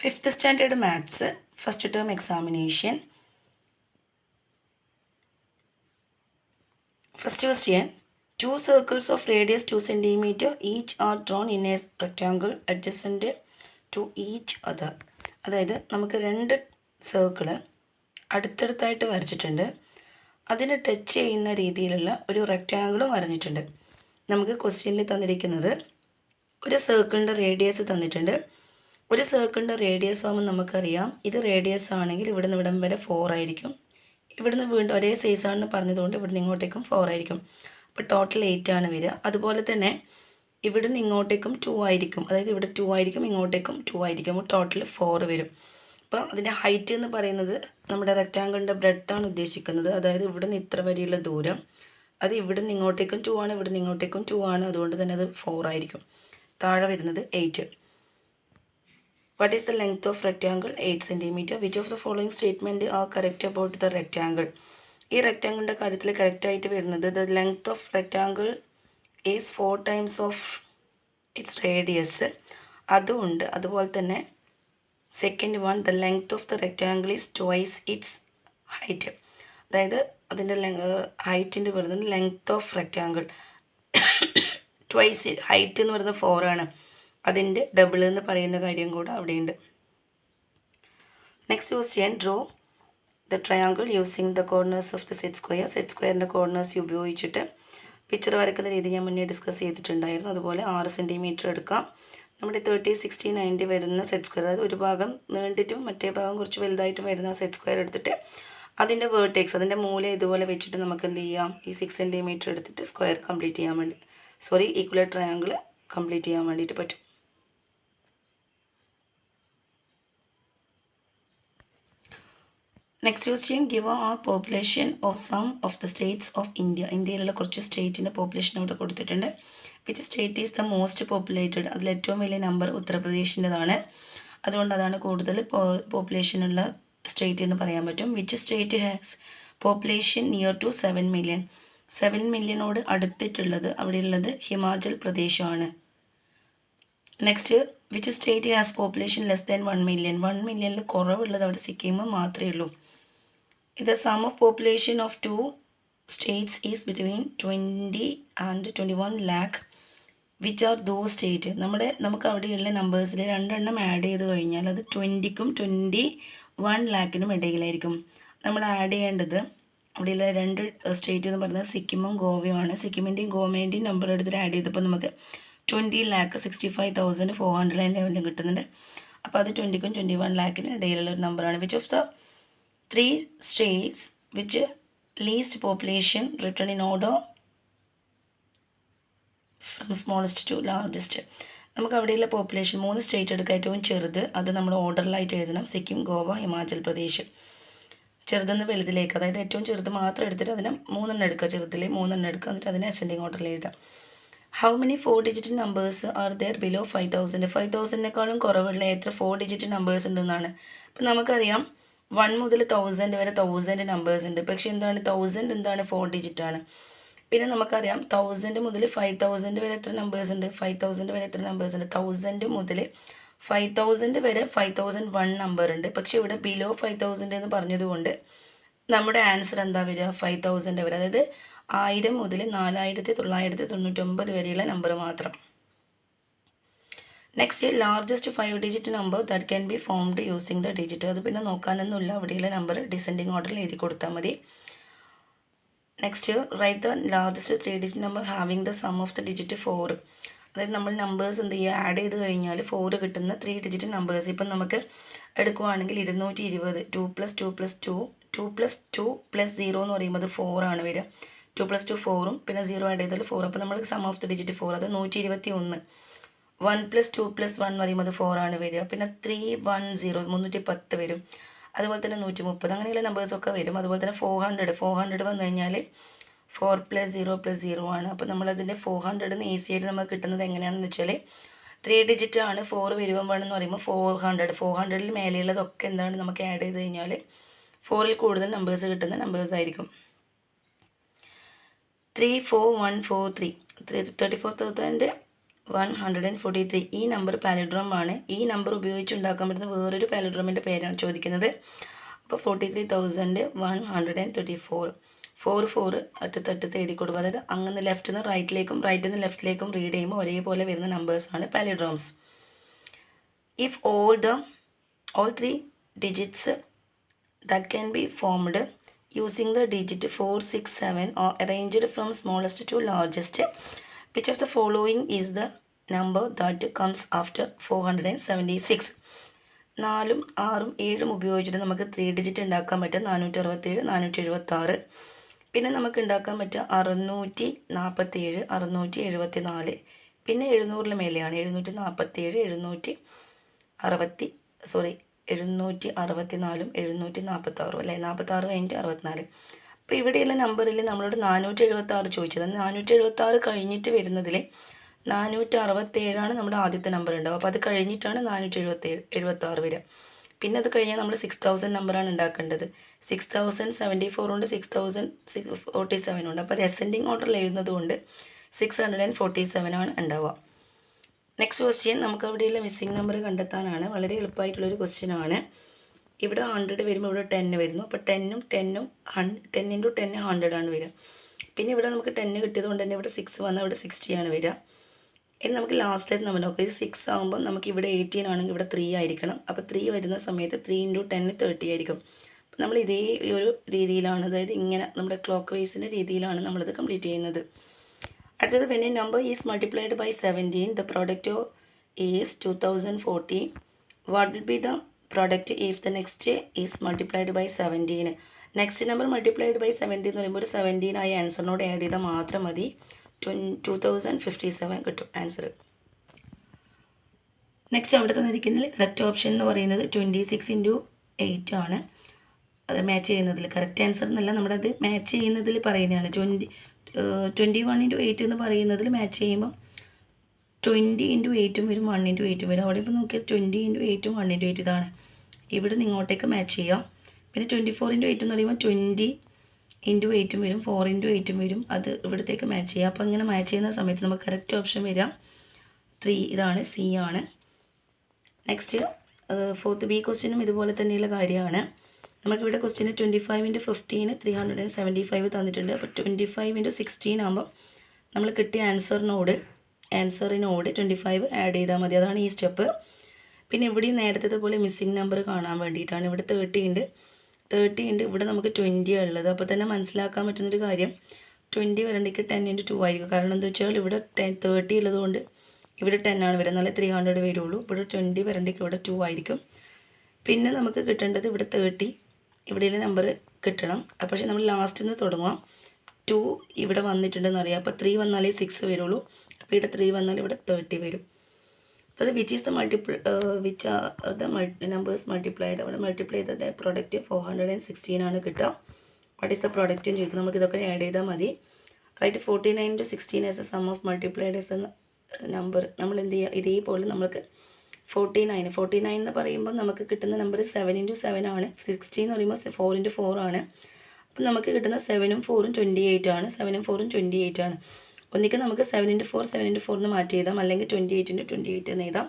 5th standard maths first term examination. First question, two circles of radius 2 cm each are drawn in a rectangle adjacent to each other. അതായത് നമുക്ക് രണ്ട് circle അടുത്തടുത്തായിട്ട് വരച്ചിട്ടുണ്ട്. അതിനെ touch ചെയ്യുന്ന രീതിയിലുള്ള ഒരു റെക്റ്റാങ്കിളും വരഞ്ഞിട്ടുണ്ട്. നമുക്ക് ക്വസ്റ്റ്യനിൽ തന്നിരിക്കുന്നത് ഒരു സർക്കിളിൻ്റെ റേഡിയസ് തന്നിട്ടുണ്ട്. ഒരു സർക്കിളിൻ്റെ റേഡിയസ് ആകുമ്പോൾ നമുക്കറിയാം ഇത് റേഡിയസ് ആണെങ്കിൽ ഇവിടുന്ന് ഇവിടം വരെ 4 ആയിരിക്കും. ഇവിടുന്ന് വീണ്ടും ഒരേ സൈസ് ആണെന്ന് പറഞ്ഞതുകൊണ്ട് ഇവിടുന്ന് ഇങ്ങോട്ടേക്കും 4 ആയിരിക്കും. അപ്പോൾ ടോട്ടൽ 8 ആണ് വരിക. അതുപോലെ തന്നെ ഇവിടുന്ന് ഇങ്ങോട്ടേക്കും 2 ആയിരിക്കും. അതായത് ഇവിടെ 2 ആയിരിക്കും, ഇങ്ങോട്ടേക്കും 2 ആയിരിക്കും. അപ്പോൾ ടോട്ടൽ 4 വരും. അപ്പോൾ അതിൻ്റെ ഹൈറ്റ് എന്ന് പറയുന്നത് നമ്മുടെ റെക്റ്റാങ്കിളിൻ്റെ ബ്രെഡ്ത്താണ് ഉദ്ദേശിക്കുന്നത്. അതായത് ഇവിടുന്ന് ഇത്ര വരെയുള്ള ദൂരം, അത് ഇവിടുന്ന് ഇങ്ങോട്ടേക്കും 2 ആണ്, ഇവിടുന്ന് ഇങ്ങോട്ടേക്കും 2 ആണ്. അതുകൊണ്ട് തന്നെ അത് 4 ആയിരിക്കും. താഴെ വരുന്നത് 8. What is the length of rectangle? 8 cm. Which of the following statement are correct about the rectangle? ഈ റെക്റ്റാങ്കിളിൻ്റെ കാര്യത്തിൽ കറക്റ്റായിട്ട് വരുന്നത് the length of rectangle is 4 times of its radius. അതുകൊണ്ട് അതുപോലെ തന്നെ second one the length of the rectangle is twice its height. അതായത് അതിൻ്റെ ഹൈറ്റിൻ്റെ വരുന്നത് length of rectangle twice. Height എന്ന് പറയുന്നത് 4 ആണ്. അതിൻ്റെ ഡബിൾ എന്ന് പറയുന്ന കാര്യം കൂടെ അവിടെയുണ്ട്. Next question, draw the triangle using the corners of the set square. Set സ്ക്വയറിൻ്റെ കോർണേഴ്സ് ഉപയോഗിച്ചിട്ട് പിക്ചർ വരയ്ക്കുന്ന രീതി ഞാൻ മുന്നേ ഡിസ്കസ് ചെയ്തിട്ടുണ്ടായിരുന്നു. അതുപോലെ 6 സെൻറ്റിമീറ്റർ എടുക്കാം. നമ്മുടെ 30, 60, 90 വരുന്ന സെറ്റ് സ്ക്വയർ, അതായത് ഒരു ഭാഗം നീണ്ടിട്ടും മറ്റേ ഭാഗം കുറച്ച് വലുതായിട്ടും വരുന്ന സെറ്റ് സ്ക്വയർ എടുത്തിട്ട് അതിൻ്റെ വേർട്ടെക്സ്, അതിൻ്റെ മൂല ഇതുപോലെ വെച്ചിട്ട് നമുക്ക് എന്ത് ചെയ്യാം, ഈ 6 സെൻറ്റിമീറ്റർ എടുത്തിട്ട് സ്ക്വയർ കംപ്ലീറ്റ് ചെയ്യാൻ വേണ്ടി, ഈക്വൽ ട്രയാങ്കിൾ കംപ്ലീറ്റ് ചെയ്യാൻ വേണ്ടിയിട്ട് പറ്റും. Next question, give a population of some of the states of India. ഇന്ത്യയിലുള്ള കുറച്ച് സ്റ്റേറ്റിൻ്റെ പോപ്പുലേഷൻ അവിടെ കൊടുത്തിട്ടുണ്ട്. Which state is the most populated? അതിൽ ഏറ്റവും വലിയ നമ്പർ ഉത്തർപ്രദേശിൻ്റെതാണ്. അതുകൊണ്ട് അതാണ് കൂടുതൽ പോപ്പുലേഷനുള്ള സ്റ്റേറ്റ് എന്ന് പറയാൻ പറ്റും. Which state has population near to 7 million? 7 മില്യണോട് അടുത്തിട്ടുള്ളത് അവിടെയുള്ളത് ഹിമാചൽ പ്രദേശാണ്. Next, which state has population less than 1 million? 1 മില്യണിൽ കുറവുള്ളത് അവിടെ സിക്കിം മാത്രമേ ഉള്ളൂ. ഇത് sum of population of 2 states is between 20 and 21 lakh. Which are those state? നമുക്ക് അവിടെയുള്ള നമ്പേഴ്സിൽ രണ്ടെണ്ണം ആഡ് ചെയ്ത് കഴിഞ്ഞാൽ അത് 20ക്കും 21 ലാക്കിനും ഇടയിലായിരിക്കും. നമ്മൾ ആഡ് ചെയ്യേണ്ടത് അവിടെയുള്ള 2 സ്റ്റേറ്റ് എന്ന് പറയുന്നത് സിക്കിമും ഗോവയുമാണ്. സിക്കിമിൻ്റെയും ഗോവയുടെയും നമ്പർ എടുത്തിട്ട് ആഡ് ചെയ്തപ്പോൾ നമുക്ക് 20,65,411 കിട്ടുന്നുണ്ട്. അപ്പോൾ അത് 20ക്കും 21 ലാക്കിനും ഇടയിലുള്ള ഒരു നമ്പറാണ്. Which of the 3 states which least population return in order from smallest to largest? നമുക്ക് അവിടെയുള്ള പോപ്പുലേഷൻ 3 സ്റ്റേറ്റ് എടുക്കുക. ഏറ്റവും ചെറുത് അത് നമ്മൾ ഓർഡറിലായിട്ട് എഴുതണം. സിക്കിം, ഗോവ, ഹിമാചൽ പ്രദേശ്. ചെറുതെന്ന് വലുതിലേക്ക്, അതായത് ഏറ്റവും ചെറുത് മാത്രം എടുത്തിട്ട് അതിനെ 3 എണ്ണം എടുക്കുക. ചെറുതിൽ 3 എണ്ണം എടുക്കുക, എന്നിട്ട് അതിനെ അസെൻഡിങ് ഓർഡറിൽ എഴുതാം. How many 4-digit numbers are there below 5,000? 5,000-നേക്കാളും കുറവുള്ള എത്ര 4-digit നമ്പേഴ്സ് ഉണ്ടെന്നാണ്. അപ്പം നമുക്കറിയാം 1 മുതൽ 1000 വരെ 1000 നമ്പേഴ്സ് ഉണ്ട്. പക്ഷേ എന്താണ് 1000 എന്താണ് 4-digit ആണ്. പിന്നെ നമുക്കറിയാം 1000 മുതൽ 5000 വരെ എത്ര നമ്പേഴ്സ് ഉണ്ട്? 5000 വരെ എത്ര നമ്പേഴ്സ് ഉണ്ട്? 1000 മുതൽ 5000 വരെ 5001 നമ്പർ ഉണ്ട്. പക്ഷേ ഇവിടെ ബിലോ 5000 എന്ന് പറഞ്ഞതുകൊണ്ട് നമ്മുടെ ആൻസർ എന്താ വരിക? 5000 വരെ, അതായത് 1000 മുതൽ 4999 വരെയുള്ള നമ്പർ മാത്രം. Next, largest 5-digit number that can be formed using the digit. അത് പിന്നെ നോക്കാനൊന്നുമില്ല, അവിടെയുള്ള നമ്പർ ഡിസെൻഡിങ് ഓർഡറിൽ എഴുതി കൊടുത്താൽ മതി. Next, write the largest 3-digit number having the sum of the digit 4. അതായത് നമ്മൾ നമ്പേഴ്സ് എന്ത് ചെയ്യുക, ആഡ് ചെയ്ത് കഴിഞ്ഞാൽ 4 കിട്ടുന്ന 3-digit നമ്പേഴ്സ്. ഇപ്പം നമുക്ക് എടുക്കുവാണെങ്കിൽ 220, 2 + 2 + 2, 2 + 2 + 0 എന്ന് പറയുമ്പോൾ 4 ആണ് വരിക. 2 + 2 4ഉം പിന്നെ 0 ആഡ് ചെയ്താൽ 4. അപ്പോൾ നമ്മൾ സം ഓഫ് ദ ഡിജിറ്റ് 4, അത് 121. 1 + 2 + 1 പറയുമ്പോൾ 4 ആണ് വരിക. പിന്നെ 310 310 വരും. അതുപോലെ തന്നെ 130, അങ്ങനെയുള്ള നമ്പേഴ്സൊക്കെ വരും. അതുപോലെ തന്നെ 400 വന്നു കഴിഞ്ഞാൽ 4 + 0 + 0 ആണ്. അപ്പോൾ നമ്മളതിൻ്റെ 400 ഈസി ആയിട്ട് നമുക്ക് കിട്ടുന്നത് എങ്ങനെയാണെന്ന് വെച്ചാൽ 3-digit ആണ്. 4 വരുമ്പോഴെന്ന് പറയുമ്പോൾ 400ൽ മേലെയുള്ളതൊക്കെ എന്താണ് നമുക്ക് ആഡ് ചെയ്ത് കഴിഞ്ഞാൽ 4ൽ കൂടുതൽ നമ്പേഴ്സ് കിട്ടുന്ന നമ്പേഴ്സ് ആയിരിക്കും. 34143 34,143 143. ഈ നമ്പർ പാലിഡ്രോം ആണ്. ഈ നമ്പർ ഉപയോഗിച്ച് ഉണ്ടാക്കാൻ പറ്റുന്ന വേറൊരു പാലിഡ്രോമിൻ്റെ പേരാണ് ചോദിക്കുന്നത്. അപ്പോൾ 43,134. 4 അറ്റത്തറ്റത്ത് എഴുതി കൊടുക്കുക. അതായത് അങ്ങനെ ലെഫ്റ്റിൽ നിന്ന് റൈറ്റിലേക്കും റൈറ്റിൽ നിന്ന് ലെഫ്റ്റിലേക്കും റീഡ് ചെയ്യുമ്പോൾ ഒരേപോലെ വരുന്ന നമ്പേഴ്സാണ് പാലിഡ്രോംസ്. If all 3 digits that can be formed using the digit 4, 6, 7 are arranged from smallest to largest, which of the following is the number that comes after 476? 4ഉം 6ഉം 7ഉം ഉപയോഗിച്ചിട്ട് നമുക്ക് 3 ഡിജിറ്റ് ഉണ്ടാക്കാൻ പറ്റും. 467, 476. പിന്നെ നമുക്ക് ഉണ്ടാക്കാൻ പറ്റുക 647, 674. പിന്നെ 700 മേലെയാണ് 747, 764 746 അല്ലേ, 46 കഴിഞ്ഞിട്ട് 64. അപ്പോൾ ഇവിടെയുള്ള നമ്പറിൽ നമ്മളോട് 476 ചോദിച്ചത്. 476 കഴിഞ്ഞിട്ട് വരുന്നതിൽ 467 നമ്മുടെ ആദ്യത്തെ നമ്പർ ഉണ്ടാവും. അപ്പോൾ അത് കഴിഞ്ഞിട്ടാണ് 476 വരിക. പിന്നെ അത് കഴിഞ്ഞാൽ നമ്മൾ 6000 നമ്പറാണ് ഉണ്ടാക്കേണ്ടത്. 6074 ഉണ്ട്, 6047 ഉണ്ട്. അപ്പോൾ അത് അസെൻഡിങ് ഓർഡറിൽ എഴുതുന്നത് കൊണ്ട് 647 ആണ് ഉണ്ടാവുക. നെക്സ്റ്റ് ക്വസ്റ്റ്യൻ നമുക്ക് അവിടെയുള്ള മിസ്സിംഗ് നമ്പർ കണ്ടെത്താനാണ്. വളരെ എളുപ്പമായിട്ടുള്ളൊരു ക്വസ്റ്റ്യൻ ആണ്. ഇവിടെ 100 വരുമ്പോൾ ഇവിടെ 10 വരുന്നു. അപ്പോൾ 10ഉം 10 × 10 100 ആണ് വരിക. പിന്നെ ഇവിടെ നമുക്ക് 10 കിട്ടിയത് കൊണ്ട് തന്നെ ഇവിടെ 6 വന്നാൽ ഇവിടെ 60 ആണ് വരിക. ഇനി നമുക്ക് ലാസ്റ്റിലേക്ക് നമ്മൾ നോക്കാം. ഇത് 6 ആകുമ്പോൾ നമുക്ക് ഇവിടെ 18 ആണെങ്കിൽ ഇവിടെ 3 ആയിരിക്കണം. അപ്പോൾ 3 വരുന്ന സമയത്ത് 3 × 10 30 ആയിരിക്കും. അപ്പോൾ നമ്മൾ ഇതേ ഒരു രീതിയിലാണ്, അതായത് ഇങ്ങനെ നമ്മുടെ ക്ലോക്ക് വൈസിൻ്റെ രീതിയിലാണ് നമ്മളിത് കംപ്ലീറ്റ് ചെയ്യുന്നത്. അടുത്തത് when a number is multiplied by 17, the product is 2040. What will be the product if the next is multiplied by 17? Next number multiplied by 17 എന്ന് പറയുമ്പോൾ ഒരു 17 ആയി ആൻസറിനോട് ആഡ് ചെയ്താൽ മാത്രം മതി. 2057 കിട്ടും ആൻസർ. നെക്സ്റ്റ് അവിടെ തന്നിരിക്കുന്നതിൽ കറക്റ്റ് ഓപ്ഷൻ എന്ന് പറയുന്നത് 26 × 8 ആണ്. അത് മാച്ച് ചെയ്യുന്നതിൽ കറക്റ്റ് ആൻസർ എന്നല്ല, നമ്മുടെ അത് മാച്ച് ചെയ്യുന്നതിൽ പറയുന്നതാണ്. 21 × 8 എന്ന് പറയുന്നതിൽ മാച്ച് ചെയ്യുമ്പോൾ 20 × 8 വരും, 1 × 8 വരും. അവിടെ ഇപ്പോൾ നോക്കിയാൽ 20 × 8 1 × 8 ഇതാണ്. ഇവിടെ നിന്ന് ഇങ്ങോട്ടേക്ക് മാച്ച് ചെയ്യാം. പിന്നെ 24 × 8 എന്ന് പറയുമ്പോൾ 20 × 8 വരും, 4 × 8 വരും. അത് ഇവിടത്തേക്ക് മാച്ച് ചെയ്യാം. അപ്പോൾ ഇങ്ങനെ മാച്ച് ചെയ്യുന്ന സമയത്ത് നമുക്ക് കറക്റ്റ് ഓപ്ഷൻ വരിക 3, ഇതാണ്, സി ആണ്. നെക്സ്റ്റ് 4th ബി ക്വസ്റ്റ്യനും ഇതുപോലെ തന്നെയുള്ള കാര്യമാണ്. നമുക്കിവിടെ ക്വസ്റ്റ്യന് 25 × 15 375 തന്നിട്ടുണ്ട്. അപ്പോൾ 25 × 16 ആകുമ്പോൾ നമ്മൾ കിട്ടിയ ആൻസറിനോട് 25 ആഡ് ചെയ്താൽ മതി. അതാണ് ഈ സ്റ്റെപ്പ്. പിന്നെ ഇവിടെയും നേരത്തെ പോലെ മിസ്സിംഗ് നമ്പർ കാണാൻ വേണ്ടിയിട്ടാണ്. ഇവിടെ 30 ഉണ്ട്, ഇവിടെ നമുക്ക് 20 ഉള്ളത്. അപ്പോൾ തന്നെ മനസ്സിലാക്കാൻ പറ്റുന്നൊരു കാര്യം 20 വരണ്ടെങ്കിൽ 10 × 2 ആയിരിക്കും. കാരണം എന്താ വെച്ചാൽ ഇവിടെ 30 ഉള്ളതുകൊണ്ട് ഇവിടെ 10 ആണ് വരുന്നത്, എന്നാലേ 300 വരുള്ളൂ. ഇവിടെ 20 വരണ്ടെങ്കിൽ ഇവിടെ 2 ആയിരിക്കും. പിന്നെ നമുക്ക് കിട്ടേണ്ടത് ഇവിടെ 30, ഇവിടെയുള്ള നമ്പർ കിട്ടണം. പക്ഷേ നമ്മൾ ലാസ്റ്റിൽ നിന്ന് തുടങ്ങാം. 2 ഇവിടെ വന്നിട്ടുണ്ടെന്ന് അറിയാം. അപ്പോൾ 3 വന്നാലേ 6 വരുള്ളൂ. അപ്പോൾ ഇവിടെ 3 വന്നാൽ ഇവിടെ 30 വരും. അത് which are the numbers multiplied, അവിടെ മൾട്ടിപ്ലൈ ചെയ്ത പ്രോഡക്റ്റ് 416 ആണ് കിട്ടുക. വാട്ട് ഈസ് ദ പ്രോഡക്റ്റ് എന്ന് ചോദിക്കും. നമുക്ക് ഇതൊക്കെ ആഡ് ചെയ്താൽ മതി. Write 49 × 16 as a sum of multiplied as a number. നമ്മൾ എന്ത് ചെയ്യുക, ഇതേപോലെ നമുക്ക് 49 എന്ന് പറയുമ്പോൾ നമുക്ക് കിട്ടുന്ന നമ്പർ 7 × 7 ആണ്. 16 എന്ന് പറയുമ്പോൾ 4 × 4 ആണ്. അപ്പം നമുക്ക് കിട്ടുന്ന 7ഉം 4ഉം 28 ആണ്. 7ഉം 4ഉം 28 ആണ്. ഒന്നിക്ക് നമുക്ക് 7 × 4 എന്ന് മാറ്റി എഴുതാം, അല്ലെങ്കിൽ 28 × 28 എന്ന് എഴുതാം.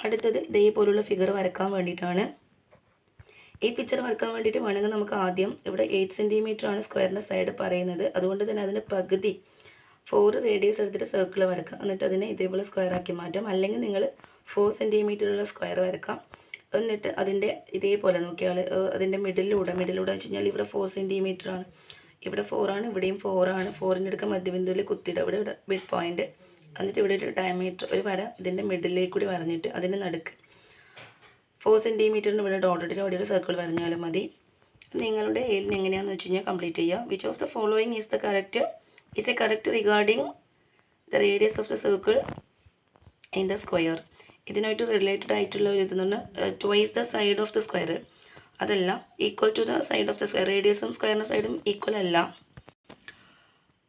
അടുത്തത് ഇതേപോലുള്ള ഫിഗർ വരക്കാൻ വേണ്ടിയിട്ടാണ്. ഈ പിക്ചർ വരക്കാൻ വേണ്ടിയിട്ട് വേണമെങ്കിൽ നമുക്ക് ആദ്യം ഇവിടെ 8 സെൻറ്റിമീറ്റർ ആണ് സ്ക്വയറിൻ്റെ സൈഡ് പറയുന്നത്. അതുകൊണ്ട് തന്നെ അതിൻ്റെ പകുതി 4 റേഡിയസ് എടുത്തിട്ട് സർക്കിൾ വരക്കാം. എന്നിട്ട് അതിനെ ഇതേപോലെ സ്ക്വയർ ആക്കി മാറ്റാം. അല്ലെങ്കിൽ നിങ്ങൾ 4 സെൻറ്റിമീറ്ററുള്ള സ്ക്വയർ വരക്കാം. എന്നിട്ട് അതിൻ്റെ ഇതേപോലെ നോക്കിയാൽ അതിൻ്റെ മിഡിലൂടെ വെച്ച് കഴിഞ്ഞാൽ ഇവിടെ 4 സെൻറ്റിമീറ്റർ ആണ്, ഇവിടെ 4 ആണ്, ഇവിടെയും 4 ആണ്. 4ൻ്റെ അടുക്ക മധ്യബിന്ദുവിൽ കുത്തിയിട്ട് ഇവിടെ മിഡ് പോയിന്റ്, എന്നിട്ട് ഇവിടെ ഒരു ഡയമീറ്റർ ഒരു വര ഇതിൻ്റെ മിഡിലേക്ക് കൂടി വരഞ്ഞിട്ട് അതിൻ്റെ നടുക്ക് 4 സെൻറ്റിമീറ്ററിന് ഇവിടെ ഡോട്ടിട്ട് അവിടെ ഒരു സർക്കിൾ വരഞ്ഞാലും മതി. നിങ്ങളുടെ എയിലിന് എങ്ങനെയാണെന്ന് വെച്ച് കഴിഞ്ഞാൽ കംപ്ലീറ്റ് ചെയ്യുക. Which of the following is a correct regarding the radius of the circle in the square. ഇതിനായിട്ട് റിലേറ്റഡ് ആയിട്ടുള്ള ഒരു ഇതെന്ന് പറഞ്ഞാൽ twice the side of the square, അതല്ല equal to the side of the square. റേഡിയസും സ്ക്വയറിൻ്റെ സൈഡും ഈക്വൽ അല്ല,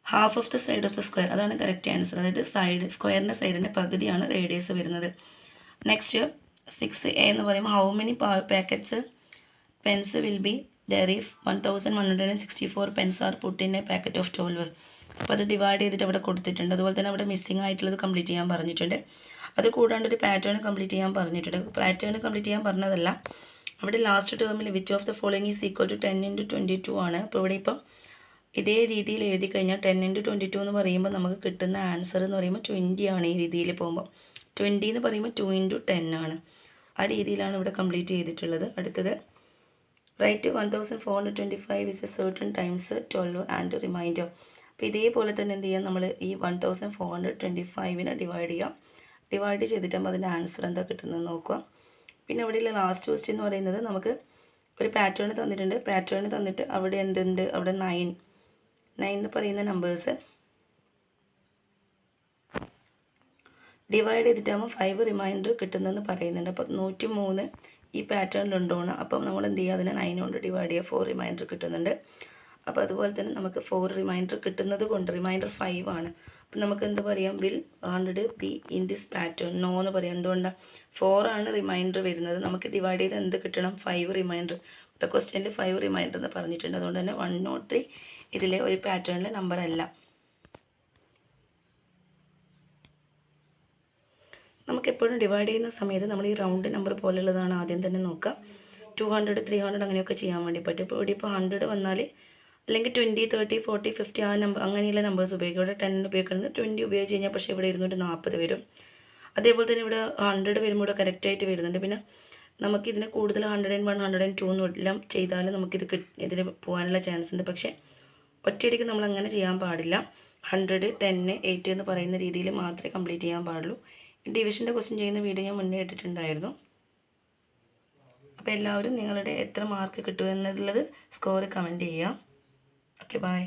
half of the side of the square. അതാണ് കറക്റ്റ് ആൻസർ. അതായത് സ്ക്വയറിൻ്റെ സൈഡിൻ്റെ പകുതിയാണ് റേഡിയസ് വരുന്നത്. നെക്സ്റ്റ് 6A എന്ന് പറയുമ്പോൾ how many packets pens will be there if 1164 pens are put in a packet of 12. അപ്പോൾ അത് ഡിവൈഡ് ചെയ്തിട്ട് അവിടെ കൊടുത്തിട്ടുണ്ട്. അതുപോലെ തന്നെ അവിടെ മിസ്സിംഗ് ആയിട്ടുള്ളത് കംപ്ലീറ്റ് ചെയ്യാൻ പറഞ്ഞിട്ടുണ്ട്. അത് കൂടാണ്ട് ഒരു പാറ്റേൺ കംപ്ലീറ്റ് ചെയ്യാൻ പറഞ്ഞിട്ടുണ്ട്. പാറ്റേൺ കംപ്ലീറ്റ് ചെയ്യാൻ പറഞ്ഞതല്ല, അവിടെ ലാസ്റ്റ് ടേമിൽ which of the following is equal to 10 × 22 ആണ്. അപ്പോൾ ഇവിടെ ഇപ്പം ഇതേ രീതിയിൽ എഴുതി കഴിഞ്ഞാൽ 10 × 22 എന്ന് പറയുമ്പോൾ നമുക്ക് കിട്ടുന്ന ആൻസർ എന്ന് പറയുമ്പോൾ 20 ആണ്. ഈ രീതിയിൽ പോകുമ്പോൾ 20 എന്ന് പറയുമ്പോൾ 2 × 10 ആണ്. ആ രീതിയിലാണ് ഇവിടെ കംപ്ലീറ്റ് ചെയ്തിട്ടുള്ളത്. അടുത്തത് write 1425 is a certain times 12 and remainder. അപ്പോൾ ഇതേപോലെ തന്നെ എന്ത് ചെയ്യാം, നമ്മൾ ഈ 1425നെ ഡിവൈഡ് ചെയ്യാം. ഡിവൈഡ് ചെയ്തിട്ടാകുമ്പോൾ അതിൻ്റെ ആൻസർ എന്താ കിട്ടുന്നത് നോക്കുക. പിന്നെ അവിടെയുള്ള ലാസ്റ്റ് ക്വസ്റ്റ്യൻ എന്ന് പറയുന്നത് നമുക്ക് ഒരു പാറ്റേൺ തന്നിട്ടുണ്ട്. പാറ്റേൺ തന്നിട്ട് അവിടെ എന്തുണ്ട്, അവിടെ 9 എന്ന് പറയുന്ന നമ്പേഴ്സ് ഡിവൈഡ് ചെയ്തിട്ടാകുമ്പോൾ 5 റിമൈൻഡർ കിട്ടുന്നതെന്ന് പറയുന്നുണ്ട്. അപ്പോൾ 103 ഈ പാറ്റേണിലുണ്ടോണം. അപ്പം നമ്മൾ എന്ത് ചെയ്യുക, അതിനെ 9 കൊണ്ട് ഡിവൈഡ് ചെയ്യുക, 4 റിമൈൻഡർ കിട്ടുന്നുണ്ട്. അപ്പോൾ അതുപോലെ തന്നെ നമുക്ക് 4 റിമൈൻഡർ കിട്ടുന്നത് കൊണ്ട് റിമൈൻഡർ 5 ആണ്. അപ്പം നമുക്ക് എന്ത് പറയാം, will 100 be in this pattern, no എന്ന് പറയാം. എന്തുകൊണ്ടാണ്, 4 ആണ് റിമൈൻഡർ വരുന്നത്. നമുക്ക് ഡിവൈഡ് ചെയ്ത് എന്ത് കിട്ടണം, 5 റിമൈൻഡർ. ഇവിടെ ക്വസ്റ്റ്യനിൽ 5 റിമൈൻഡർ എന്ന് പറഞ്ഞിട്ടുണ്ട്. അതുകൊണ്ട് തന്നെ 103 ഇതിലെ ഒരു പാറ്റേണിലെ നമ്പർ അല്ല. നമുക്കെപ്പോഴും ഡിവൈഡ് ചെയ്യുന്ന സമയത്ത് നമ്മൾ ഈ റൗണ്ട് നമ്പർ പോലുള്ളതാണ് ആദ്യം തന്നെ നോക്കുക. 200, 300 അങ്ങനെയൊക്കെ ചെയ്യാൻ വേണ്ടി പറ്റും. ഇപ്പോൾ ഇവിടെ ഇപ്പോൾ 100 വന്നാൽ അല്ലെങ്കിൽ 20, 30, 40, 50 ആ നമ്പർ അങ്ങനെയുള്ള നമ്പേഴ്സ് ഉപയോഗിക്കും. ഇവിടെ 10 ഉപയോഗിക്കുന്നത് 20 ഉപയോഗിച്ച് കഴിഞ്ഞാൽ പക്ഷേ ഇവിടെ 240 വരും. അതേപോലെ തന്നെ ഇവിടെ 100 വരുമ്പോൾ ഇവിടെ കറക്റ്റായിട്ട് വരുന്നുണ്ട്. പിന്നെ നമുക്കിതിനെ കൂടുതൽ 101, 102 എല്ലാം ചെയ്താൽ നമുക്കിത് ഇതിന് പോകാനുള്ള ചാൻസ് ഉണ്ട്. പക്ഷേ ഒറ്റയടിക്ക് നമ്മൾ അങ്ങനെ ചെയ്യാൻ പാടില്ല. 100, 10, 8 എന്ന് പറയുന്ന രീതിയിൽ മാത്രമേ കംപ്ലീറ്റ് ചെയ്യാൻ പാടുള്ളൂ. ഡിവിഷൻ്റെ ക്വസ്റ്റ്യൻ ചെയ്യുന്ന വീഡിയോ ഞാൻ മുന്നേ ഇട്ടിട്ടുണ്ടായിരുന്നു. അപ്പോൾ എല്ലാവരും നിങ്ങളുടെ എത്ര മാർക്ക് കിട്ടുമെന്നുള്ളത് സ്കോർ കമൻറ്റ് ചെയ്യാം. Okay, by.